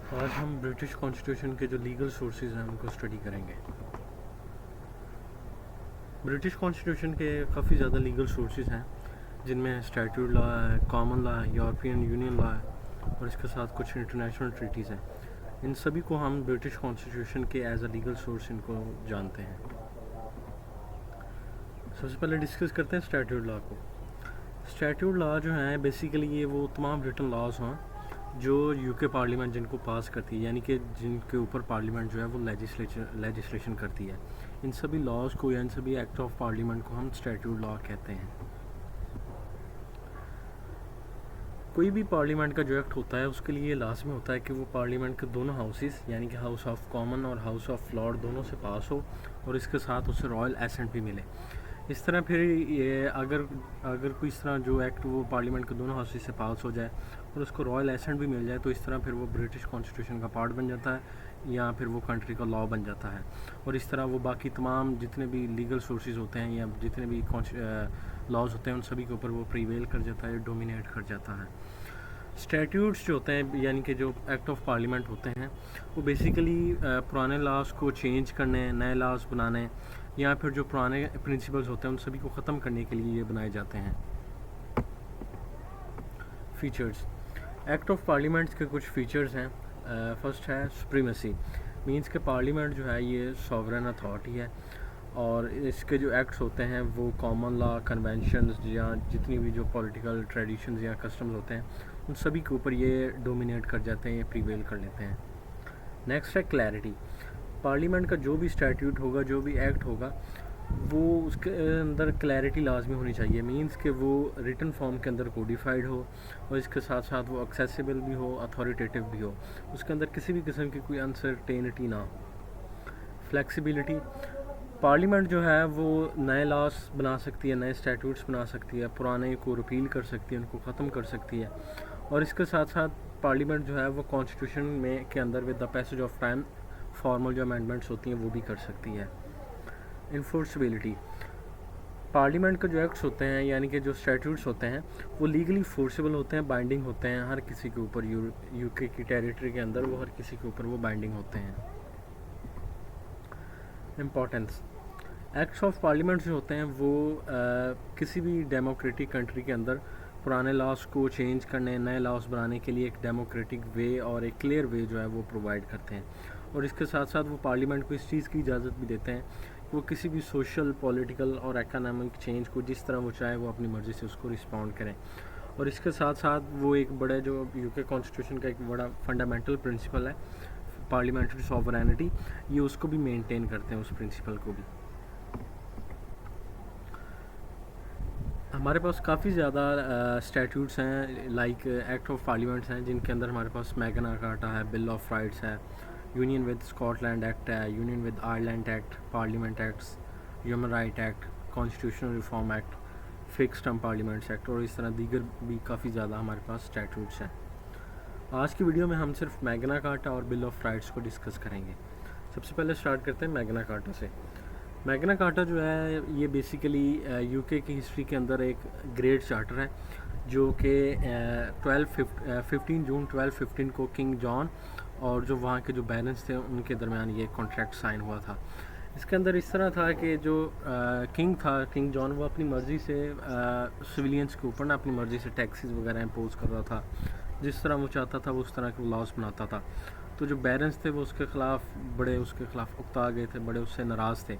आज हम British constitution के जो लीगल सोर्सेज हैं उनको स्टडी करेंगे। ब्रिटिश कॉन्स्टिट्यूशन के काफ़ी ज़्यादा लीगल सोर्सेज हैं, जिनमें स्टैट्यूट लॉ है, कॉमन लॉ है, यूरोपियन यूनियन लॉ है और इसके साथ कुछ इंटरनेशनल ट्रीटीज़ हैं। इन सभी को हम ब्रिटिश कॉन्स्टिट्यूशन के एज अ लीगल सोर्स इनको जानते हैं। सबसे पहले डिस्कस करते हैं स्टैट्यूट लॉ को। स्टैट्यूट लॉ जो है बेसिकली ये वो तमाम रिटन लॉज हैं जो यूके पार्लियामेंट जिनको पास करती है, यानी कि जिनके ऊपर पार्लियामेंट जो है वो लेजिस्लेशन करती है। इन सभी लॉज को या इन सभी एक्ट ऑफ पार्लियामेंट को हम स्टैट्यूट लॉ कहते हैं। कोई भी पार्लियामेंट का जो एक्ट होता है उसके लिए लाजमी होता है कि वो पार्लियामेंट के दोनों हाउसेस यानी कि हाउस ऑफ कॉमन और हाउस ऑफ लॉर्ड दोनों से पास हो और इसके साथ उसे रॉयल एसेंट भी मिले। इस तरह फिर ये अगर कोई इस तरह जो एक्ट वो पार्लियामेंट के दोनों हाउसेस से पास हो जाए और उसको रॉयल एसेंट भी मिल जाए तो इस तरह फिर वो ब्रिटिश कॉन्स्टिट्यूशन का पार्ट बन जाता है या फिर वो कंट्री का लॉ बन जाता है। और इस तरह वो बाकी तमाम जितने भी लीगल सोर्सेज होते हैं या जितने भी लॉज होते हैं उन सभी के ऊपर वो प्रीवेल कर जाता है, डोमिनेट कर जाता है। स्टैट्यूट्स जो होते हैं यानी कि जो एक्ट ऑफ पार्लियामेंट होते हैं वो बेसिकली पुराने लॉज को चेंज करने, नए लॉज बनाने या फिर जो पुराने प्रिंसिपल्स होते हैं उन सभी को ख़त्म करने के लिए ये बनाए जाते हैं। फ़ीचर्स एक्ट ऑफ पार्लियामेंट्स के कुछ फ़ीचर्स हैं। फर्स्ट है सुप्रीमेसी, मींस के पार्लियामेंट जो है ये सॉवरेन अथॉरिटी है और इसके जो एक्ट्स होते हैं वो कॉमन लॉ, कन्वेंशंस या जितनी भी जो पॉलिटिकल ट्रेडिशंस या कस्टम्स होते हैं उन सभी के ऊपर ये डोमिनेट कर जाते हैं, ये प्रीवेल कर लेते हैं। नेक्स्ट है क्लैरिटी, पार्लियामेंट का जो भी स्टैट्यूट होगा, जो भी एक्ट होगा, वो उसके अंदर क्लैरिटी लाजमी होनी चाहिए। मींस कि वो रिटन फॉर्म के अंदर कोडिफाइड हो और इसके साथ साथ वो एक्सेसिबल भी हो, अथॉरिटेटिव भी हो, उसके अंदर किसी भी किस्म की कोई अनसर्टेनिटी ना हो। फ्लेक्सिबिलिटी, पार्लियामेंट जो है वो नए लॉज बना सकती है, नए स्टैट्यूट्स बना सकती है, पुराने को रिपील कर सकती है, उनको ख़त्म कर सकती है और इसके साथ साथ पार्लियामेंट जो है वो कॉन्स्टिट्यूशन में के अंदर with the passage of time formal जो अमेंडमेंट्स होती हैं वो भी कर सकती है। इन्फोर्सबिलिटी, पार्लियामेंट के जो एक्ट्स होते हैं यानी कि जो स्टैट्यूट्स होते हैं वो लीगली फोर्सेबल होते हैं, बाइंडिंग होते हैं हर किसी के ऊपर, यूके की टेरिटरी के अंदर वो हर किसी के ऊपर वो बाइंडिंग होते हैं। इम्पोर्टेंस, एक्ट्स ऑफ पार्लियामेंट जो होते हैं वो किसी भी डेमोक्रेटिक कंट्री के अंदर पुराने लॉज को चेंज करने, नए लॉज बनाने के लिए एक डेमोक्रेटिक वे और एक क्लियर वे जो है वो प्रोवाइड करते हैं और इसके साथ साथ वो पार्लियामेंट को इस चीज़ की इजाज़त भी देते हैं कि वो किसी भी सोशल, पॉलिटिकल और एकोनॉमिक चेंज को जिस तरह वो चाहे वो अपनी मर्ज़ी से उसको रिस्पॉन्ड करें। और इसके साथ साथ वो एक बड़ा जो यूके कॉन्स्टिट्यूशन का एक बड़ा फंडामेंटल प्रिंसिपल है पार्लियामेंट्री सॉवरेनिटी, ये उसको भी मेंटेन करते हैं, उस प्रिंसिपल को भी। हमारे पास काफ़ी ज़्यादा स्टैट्यूट्स हैं, लाइक एक्ट ऑफ पार्लियामेंट्स हैं, जिनके अंदर हमारे पास मैग्ना कार्टा है, बिल ऑफ राइट्स है, यूनियन विद स्कॉटलैंड एक्ट है, union with Ireland act, parliament acts, human right act, constitutional reform act, fix term parliaments act और इस तरह दीगर भी काफ़ी ज़्यादा हमारे पास स्टैट्यूट्स हैं। आज की वीडियो में हम सिर्फ मैग्ना कार्टा और बिल ऑफ राइट्स को डिस्कस करेंगे। सबसे पहले स्टार्ट करते हैं मैग्ना कार्टा से। मैग्ना कार्टा जो है ये बेसिकली यूके की हिस्ट्री के अंदर एक ग्रेट चार्टर है जो कि 15 जून 1215 को किंग जॉन और जो वहाँ के जो बैरन्स थे उनके दरमियान ये कॉन्ट्रैक्ट साइन हुआ था। इसके अंदर इस तरह था कि जो किंग था, किंग जॉन, वो अपनी मर्ज़ी से सिविलियंस के ऊपर ना अपनी मर्ज़ी से टैक्सेस वगैरह इम्पोज कर रहा था, जिस तरह वो चाहता था वो उस तरह के लॉज बनाता था। तो जो बैरन्स थे वो उसके ख़िलाफ़ उकता गए थे, बड़े उससे नाराज़ थे।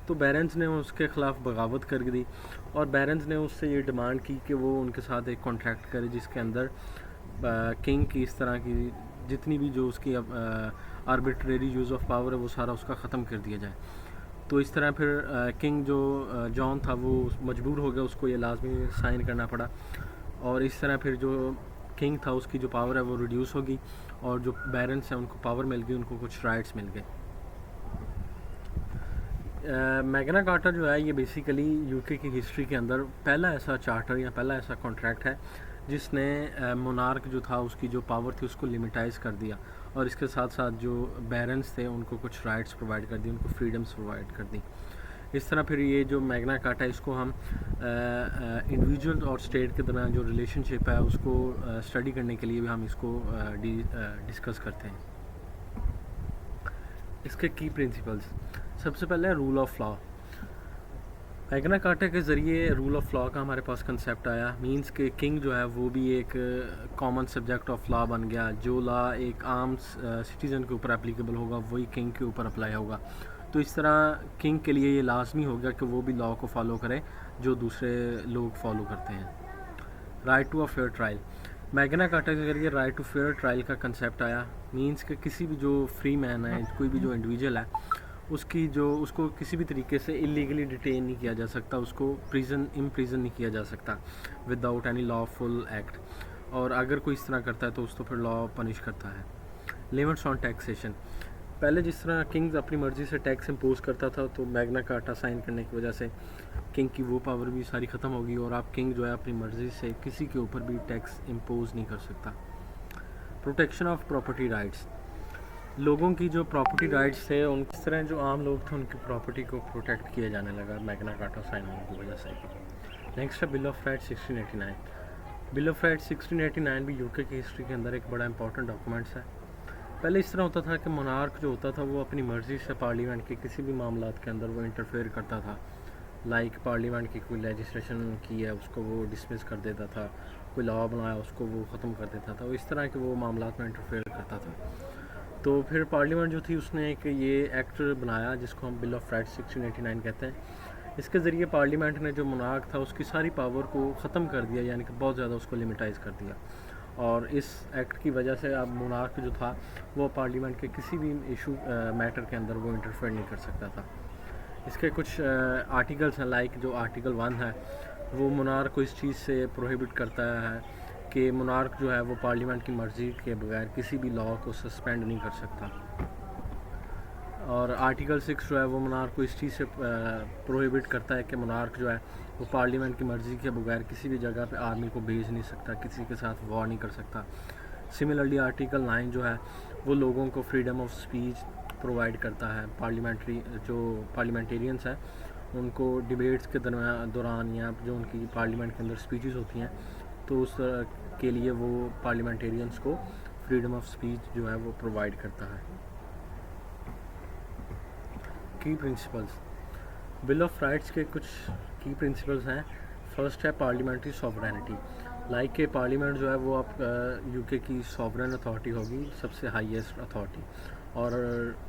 तो बैरन्स ने उसके ख़िलाफ़ बगावत कर दी और बैरन्स ने उससे ये डिमांड की कि वो उनके साथ एक कॉन्ट्रैक्ट करे जिसके अंदर किंग की इस तरह की जितनी भी जो उसकी आर्बिट्रेरी यूज़ ऑफ पावर है वो सारा उसका ख़त्म कर दिया जाए। तो इस तरह फिर किंग जो जॉन था वो मजबूर हो गया, उसको ये लाजमी साइन करना पड़ा और इस तरह फिर जो किंग था उसकी जो पावर है वो रिड्यूस होगी और जो बैरन्स हैं उनको पावर मिल गई, उनको कुछ राइट्स मिल गए। मैग्ना कार्टा जो है ये बेसिकली यूके की हिस्ट्री के अंदर पहला ऐसा चार्टर या पहला ऐसा कॉन्ट्रैक्ट है जिसने मोनार्क जो था उसकी जो पावर थी उसको लिमिटाइज़ कर दिया और इसके साथ साथ जो बैरन्स थे उनको कुछ राइट्स प्रोवाइड कर दी, उनको फ्रीडम्स प्रोवाइड कर दी। इस तरह फिर ये जो मैग्ना कार्टा है इसको हम इंडिविजुअल और स्टेट के दरमियान जो रिलेशनशिप है उसको स्टडी करने के लिए भी हम इसको डिस्कस करते हैं। इसके की प्रिंसिपल्स, सबसे पहले rule of law. Magna Carta के ज़रिए रूल ऑफ लॉ का हमारे पास कंसेप्ट आया। मींस के किंग जो है वो भी एक कॉमन सब्जेक्ट ऑफ लॉ बन गया। जो लॉ एक आम सिटीज़न के ऊपर एप्लीकेबल होगा वही किंग के ऊपर अप्लाई होगा। तो इस तरह किंग के लिए ये लाजमी हो गया कि वो भी लॉ को फॉलो करे जो दूसरे लोग फॉलो करते हैं। Right to a fair trial, Magna Carta के जरिए राइट टू फेयर ट्रायल का कंसेप्ट आया। मींस के किसी भी जो फ्री मैन है, कोई भी जो इंडिविजुअल है, उसको किसी भी तरीके से इलीगली डिटेन नहीं किया जा सकता, उसको इम्प्रिजन नहीं किया जा सकता विदाउट एनी लॉफुल एक्ट। और अगर कोई इस तरह करता है तो उसको फिर लॉ पनिश करता है। लिमिट्स ऑन टैक्सेशन, पहले जिस तरह किंग्स अपनी मर्ज़ी से टैक्स इम्पोज करता था तो मैग्ना कार्टा साइन करने की वजह से किंग की वो पावर भी सारी ख़त्म होगी और आप किंग जो है अपनी मर्ज़ी से किसी के ऊपर भी टैक्स इम्पोज नहीं कर सकता। प्रोटेक्शन ऑफ प्रॉपर्टी राइट्स, लोगों की जो प्रॉपर्टी राइट्स थे उन किस तरह जो आम लोग थे उनकी प्रॉपर्टी को प्रोटेक्ट किया जाने लगा मैग्ना कार्टा साइन होने की वजह से। नेक्स्ट है bill of rights 1689। Bill of rights 1689 भी यूके की हिस्ट्री के अंदर एक बड़ा इंपॉर्टेंट डॉक्यूमेंट्स है। पहले इस तरह होता था कि मोनार्क जो होता था वो अपनी मर्ज़ी से पार्लियामेंट के किसी भी मामलात के अंदर वो इंटरफेयर करता था। लाइक पार्लियामेंट की कोई लेजिस्लेशन की है उसको वो डिसमिस कर देता था, कोई लॉ बनाया उसको वो ख़त्म कर देता था। इस तरह के वो मामलात में इंटरफेयर करता था। तो फिर पार्लियामेंट जो थी उसने एक ये एक्ट बनाया जिसको हम बिल ऑफ राइट्स 1689 कहते हैं। इसके ज़रिए पार्लियामेंट ने जो मोनार्क था उसकी सारी पावर को ख़त्म कर दिया, यानी कि बहुत ज़्यादा उसको लिमिटाइज़ कर दिया। और इस एक्ट की वजह से अब मोनार्क जो था वो पार्लियामेंट के किसी भी इशू मैटर के अंदर वो इंटरफेयर नहीं कर सकता था। इसके कुछ आर्टिकल्स हैं, लाइक जो आर्टिकल 1 है वो मोनार्क को इस चीज़ से प्रोहिबिट करता है कि मोनार्क जो है वो पार्लियामेंट की मर्ज़ी के बगैर किसी भी लॉ को सस्पेंड नहीं कर सकता। और आर्टिकल 6 जो है वो मोनार्क को इस चीज़ से प्रोहिबिट करता है कि मोनार्क जो है वो पार्लियामेंट की मर्ज़ी के बगैर किसी भी जगह पे आर्मी को भेज नहीं सकता, किसी के साथ वॉर नहीं कर सकता। सिमिलरली आर्टिकल 9 जो है वो लोगों को फ्रीडम ऑफ स्पीच प्रोवाइड करता है। पार्लियामेंटेरियंस हैं उनको डिबेट्स के दौरान या जो उनकी पार्लियामेंट के अंदर स्पीचेस होती हैं तो उस के लिए वो पार्लियामेंटेरियंस को फ्रीडम ऑफ स्पीच जो है वो प्रोवाइड करता है। की प्रिंसिपल्स, बिल ऑफ राइट्स के कुछ की प्रिंसिपल्स हैं। फर्स्ट है पार्लियामेंट्री सॉवरेनिटी, लाइक के पार्लियामेंट जो है वो आप यूके की सॉवरेन अथॉरिटी होगी, सबसे हाईएस्ट अथॉरिटी। और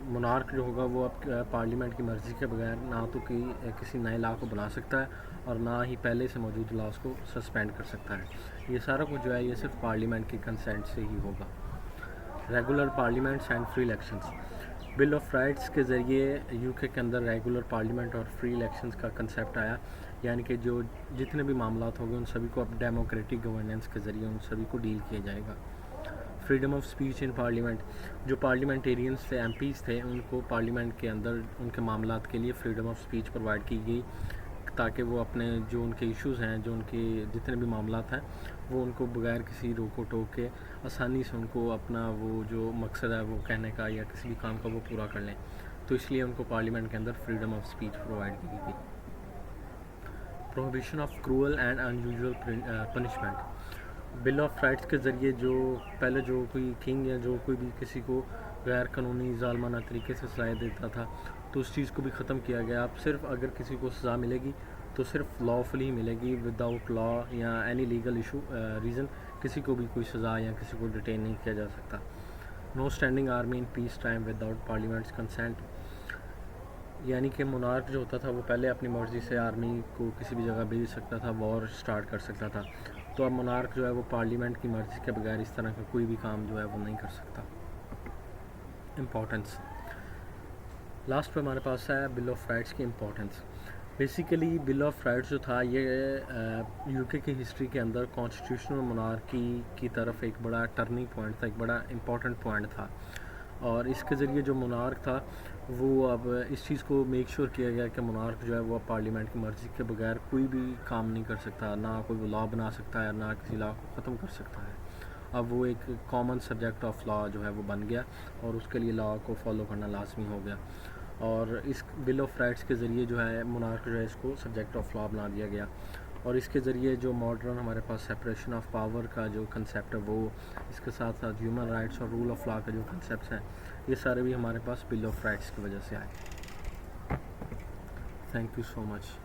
मोनार्क जो होगा वो आप पार्लियामेंट की मर्ज़ी के बगैर ना तो किसी नए लॉ को बना सकता है और ना ही पहले से मौजूद लॉज को सस्पेंड कर सकता है। ये सारा कुछ जो है ये सिर्फ पार्लियामेंट के कंसेंट से ही होगा। Regular parliaments and free elections, bill of rights के ज़रिए यूके के अंदर रेगुलर पार्लियामेंट और फ्री इलेक्शंस का कंसेप्ट आया, यानी कि जो जितने भी मामलात होंगे उन सभी को अब डेमोक्रेटिक गवर्नेंस के ज़रिए उन सभी को डील किया जाएगा। Freedom of speech in parliament, जो पार्लियामेंटेरियंस थे, एमपीज़ थे, उनको पार्लियामेंट के अंदर उनके मामलात के लिए फ्रीडम ऑफ स्पीच प्रोवाइड की गई ताकि वो अपने जो उनके इश्यूज़ हैं, जो उनके जितने भी मामलात हैं वो उनको बगैर किसी रोको टोक के आसानी से उनको अपना वो जो मकसद है वो कहने का या किसी भी काम का वो पूरा कर लें। तो इसलिए उनको पार्लियामेंट के अंदर फ्रीडम ऑफ स्पीच प्रोवाइड की गई। Prohibition of cruel and unusual punishment, bill of rights के ज़रिए जो पहले जो कोई किंग या जो कोई भी किसी को गैर कानूनी ज़ालमाना तरीके से सज़ाएँ देता था तो उस चीज़ को भी ख़त्म किया गया। अब सिर्फ अगर किसी को सज़ा मिलेगी तो सिर्फ लॉफुली ही मिलेगी, विदाउट लॉ या एनी लीगल इशू रीज़न किसी को भी कोई सज़ा या किसी को डिटेन नहीं किया जा सकता। No standing army in peace time without parliament's consent, यानी कि मोनार्क जो होता था वो पहले अपनी मर्ज़ी से आर्मी को किसी भी जगह भेज सकता था, वॉर स्टार्ट कर सकता था। तो अब मोनार्क जो है वो पार्लियामेंट की मर्ज़ी के बगैर इस तरह का कोई भी काम जो है वो नहीं कर सकता। इम्पोर्टेंस, लास्ट पे हमारे पास है बिल ऑफ राइट्स की importance. Basically bill of rights जो था ये यूके की हिस्ट्री के अंदर कॉन्स्टिट्यूशनल मोनार्की की तरफ एक बड़ा टर्निंग पॉइंट था, एक बड़ा इम्पॉर्टेंट पॉइंट था। और इसके ज़रिए जो मोनार्क था वो अब इस चीज़ को मेक श्योर किया गया कि मोनार्क जो है वो पार्लियामेंट की मर्ज़ी के बगैर कोई भी काम नहीं कर सकता, ना कोई लॉ बना सकता है, ना किसी लॉ को ख़त्म कर सकता है। अब वो एक कॉमन सब्जेक्ट ऑफ लॉ जो है वो बन गया और उसके लिए लॉ को फॉलो करना लाजमी हो गया। और इस बिल ऑफ राइट्स के ज़रिए जो है मोनार्क जो है इसको सब्जेक्ट ऑफ लॉ बना दिया गया, और इसके ज़रिए जो मॉडर्न हमारे पास सेपरेशन ऑफ पावर का जो कंसेप्ट है वो, इसके साथ साथ ह्यूमन राइट्स और रूल ऑफ लॉ का जो कंसेप्ट हैं, ये सारे भी हमारे पास बिल ऑफ राइट्स की वजह से आए। Thank you so much.